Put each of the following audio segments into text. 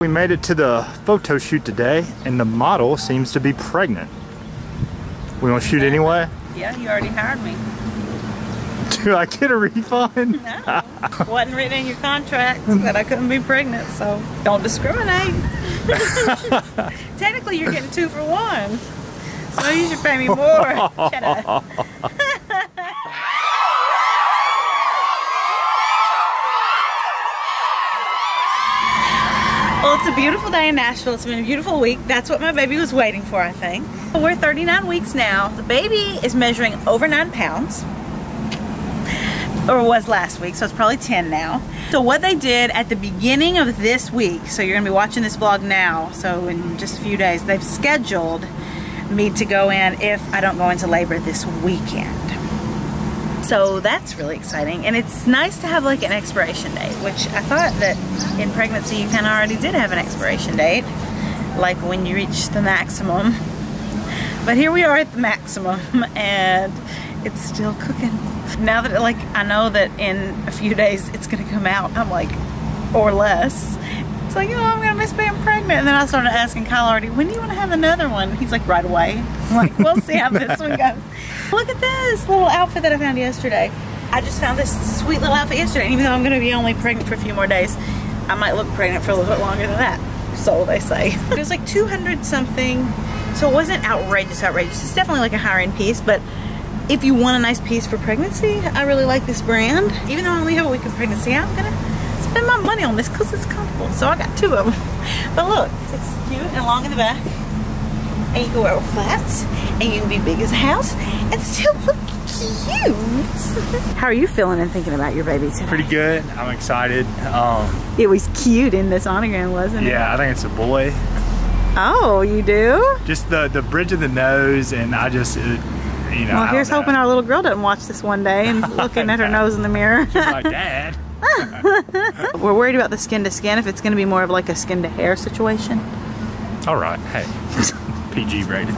We made it to the photo shoot today, and the model seems to be pregnant. We want to shoot anyway? Yeah, you already hired me. Do I get a refund? No. Wasn't written in your contract that I couldn't be pregnant, so don't discriminate. Technically, you're getting 2 for 1. So you should pay me more. Shut up. Well, it's a beautiful day in Nashville. It's been a beautiful week. That's what my baby was waiting for, I think. We're 39 weeks now. The baby is measuring over 9 pounds. Or was last week, so it's probably 10 now. So what they did at the beginning of this week, so you're gonna be watching this vlog now, so in just a few days, they've scheduled me to go in if I don't go into labor this weekend. So that's really exciting, and it's nice to have like an expiration date, which I thought that in pregnancy you kind of already did have an expiration date, like when you reach the maximum. But here we are at the maximum, and it's still cooking. Now that like I know that in a few days it's gonna come out, I'm like, or less. It's like, oh, I'm gonna miss being pregnant. And then I started asking Kyle already, when do you want to have another one? He's like, right away. I'm like, we'll see how this one goes. Look at this little outfit that I found yesterday. I just found this sweet little outfit yesterday. And even though I'm gonna be only pregnant for a few more days, I might look pregnant for a little bit longer than that. So they say. It was like 200 something. So it wasn't outrageous. It's definitely like a higher end piece, but if you want a nice piece for pregnancy, I really like this brand. Even though I only have a week of pregnancy, I'm gonna spend my money on this because it's comfortable. So I got 2 of them. But look, it's cute and long in the back. And you can wear flats, and you can be big as a house and still look cute. How are you feeling and thinking about your baby today? Pretty good. I'm excited. It was cute in this sonogram, wasn't it? Yeah, I think it's a boy. Oh, you do? Just the bridge of the nose, and I just, you know. Well, here's hoping our little girl doesn't watch this one day and looking at her nose in the mirror. She's like, Dad. We're worried about the skin to skin, if it's going to be more of like a skin to hair situation. All right, hey, PG rated.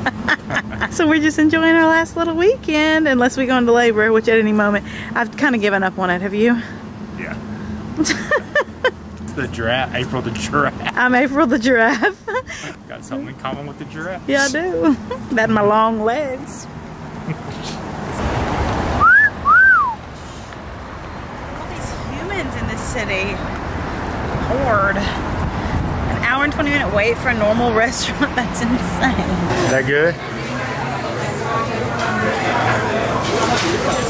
So we're just enjoying our last little weekend, unless we go into labor, which at any moment. I've kind of given up on it, have you? Yeah. The giraffe, April the Giraffe. I'm April the Giraffe. Got something in common with the giraffe? Yeah, I do. That and my long legs. All these humans in this city. Horde. An hour and 20-minute wait for a normal restaurant. That's insane. Is that good?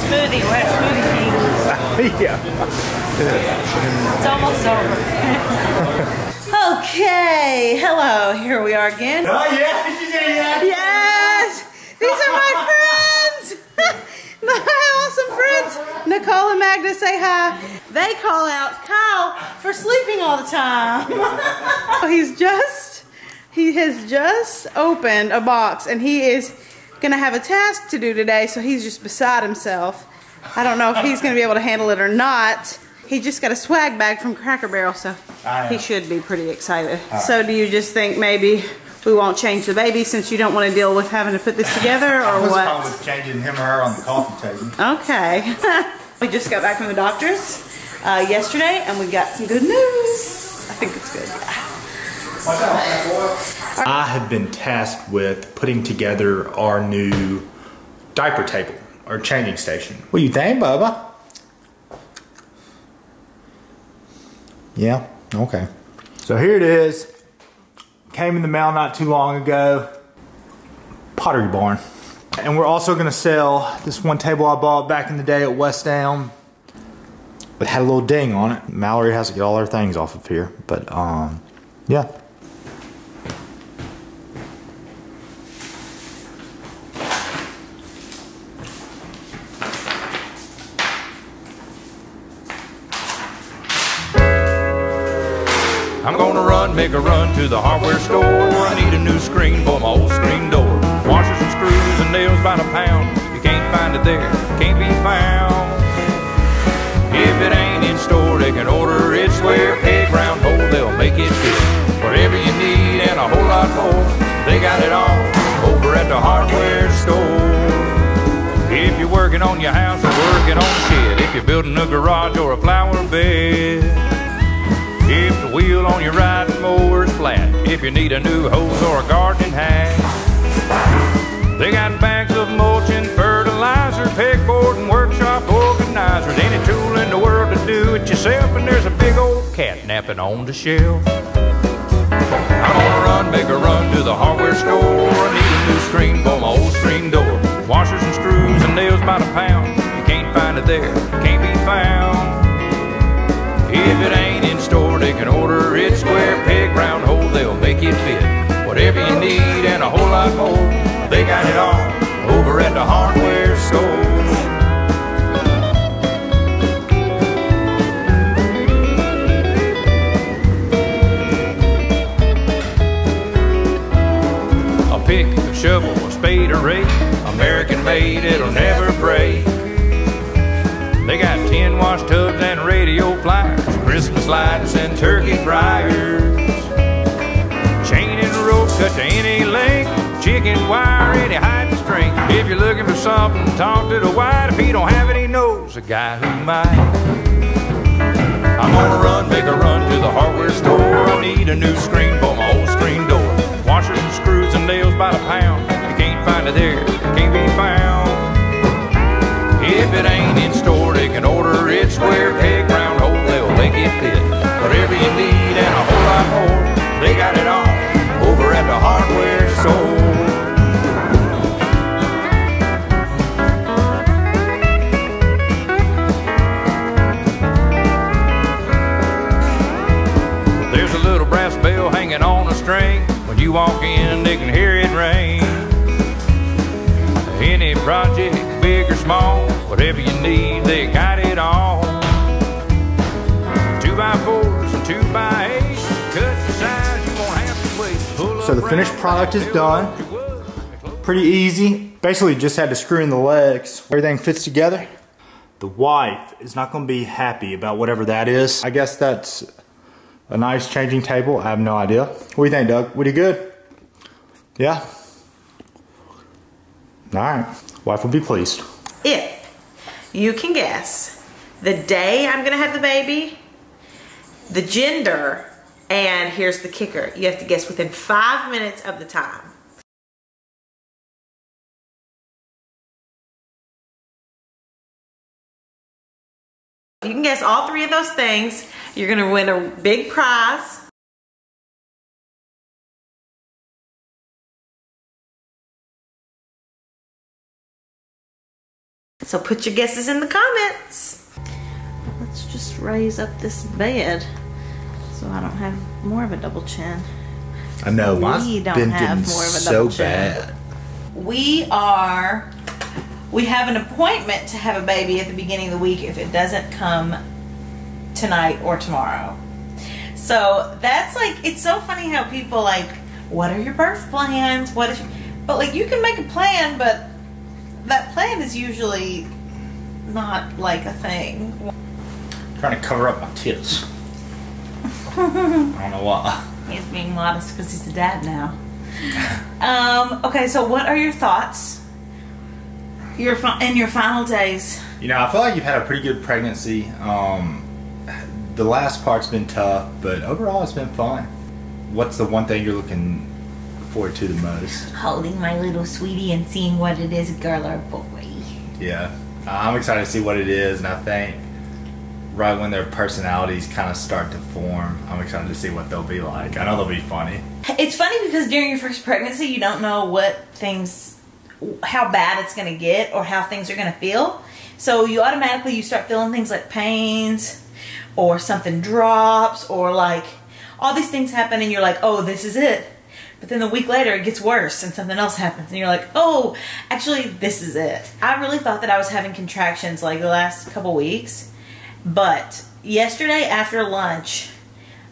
Smoothie. We're at Smoothie King. Yeah. It's almost over. Okay. Hello. Here we are again. Oh, yeah. Did you do that? Yes. These are my friends. My awesome friends. Nicole and Magda, say hi. They call out Kyle for sleeping all the time. He has just opened a box, and he is gonna have a task to do today, so he's just beside himself. I don't know if he's gonna be able to handle it or not. He just got a swag bag from Cracker Barrel, so he should be pretty excited. So do you just think maybe we won't change the baby since you don't want to deal with having to put this together, or what? I was fine with changing him or her on the coffee table. Okay. We just got back from the doctor's yesterday, and we got some good news. I think it's good, yeah. I have been tasked with putting together our new diaper table, or changing station. What do you think, Bubba? Yeah? Okay. So here it is. Came in the mail not too long ago. Pottery Barn. And we're also gonna sell this one table I bought back in the day at West Elm. It had a little ding on it. Mallory has to get all her things off of here, but yeah. I'm gonna make a run to the hardware store. I need a new screen for my old screen door. Washers and screws and nails by the pound. You can't find it there, can't be found. If it ain't in store, they can order it square. Peg, round hole, they'll make it fit. Whatever you need and a whole lot more, they got it all over at the hardware store. If you're working on your house or working on shit, if you're building a garage or a flower bed, if the wheel on your riding mower's if you need a new hose or a gardening hack. They got bags of mulching, fertilizer, pegboard, and workshop organizers. Any tool in the world to do it yourself, and there's a big old cat napping on the shelf. I'm gonna run, make a run to the hardware store. I need a new screen for my old screen door. Washers and screws and nails by the pound. You can't find it there, can't be found. If it ain't in store, they can order it. Square peg, round hole, they'll make it fit. Whatever you need and a whole lot more, they got it all over at the hardware store. A pick, a shovel, a spade, a rake, American made, it'll never break. They got tin wash tubs and radio flyers, Christmas lights and turkey fryers. Chain and rope cut to any length, chicken wire, any height and strength. If you're looking for something, talk to the white. If he don't have it, he knows a guy who might. I'm gonna run, make a run to the hardware store. I need a new screen for my old screen door. Washers and screws and nails by the pound. You can't find it there, it can't be found. If it ain't in store, they can order it. Square peg, round hole, they'll make it fit. Whatever you need and a whole lot more, they got it all over at the hardware store. There's a little brass bell hanging on a string. When you walk in, they can hear it ring. Any project, big or small, whatever you need, they got it all. 2x4s and 2x8s, cut the size, you won't have to wait. So the finished product is done. Pretty easy. Basically just had to screw in the legs. Everything fits together. The wife is not going to be happy about whatever that is. I guess that's a nice changing table. I have no idea. What do you think, Doug? Pretty good? Yeah? Alright. Wife will be pleased. If you can guess the day I'm gonna have the baby, the gender, and here's the kicker, you have to guess within 5 minutes of the time. If you can guess all three of those things, you're gonna win a big prize. So put your guesses in the comments. Let's just raise up this bed so I don't have more of a double chin. I know, mine's been getting so bad. We have an appointment to have a baby at the beginning of the week if it doesn't come tonight or tomorrow. So that's like, it's so funny how people like, what are your birth plans? But like you can make a plan, but that plan is usually not like a thing. I'm trying to cover up my tits. I don't know why. He's being modest because he's a dad now. Okay, so what are your thoughts? In your final days? You know, I feel like you've had a pretty good pregnancy. The last part's been tough, but overall it's been fun. What's the one thing you're looking forward to the most? Holding my little sweetie and seeing what it is, a girl or a boy. Yeah, I'm excited to see what it is, and I think right when their personalities kind of start to form, I'm excited to see what they'll be like. I know they'll be funny. It's funny because during your first pregnancy, you don't know how bad it's going to get or how things are going to feel. So you automatically start feeling things like pains or something drops or like all these things happen and you're like, oh, this is it. But then a week later it gets worse and something else happens and you're like, oh, actually this is it. I really thought that I was having contractions like the last couple weeks. But yesterday after lunch,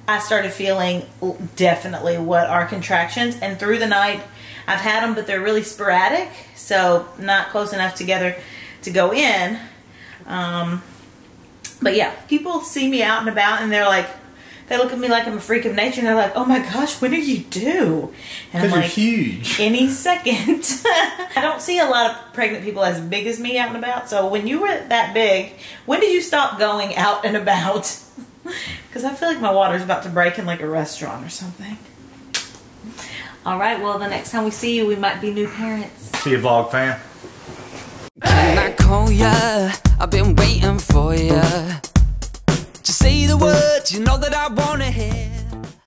I started feeling definitely what are contractions. And through the night, I've had them, but they're really sporadic. So not close enough together to go in. But yeah, people see me out and about and they're like, they look at me like I'm a freak of nature and they're like, oh my gosh, when are you due? And I'm like, you're huge. Any second. I don't see a lot of pregnant people as big as me out and about. So when you were that big, when did you stop going out and about? Because I feel like my water's about to break in like a restaurant or something. All right, well, the next time we see you, we might be new parents. See you, vlog fam. Can I call ya? I've been waiting for ya. Just say the words, you know that I wanna hear.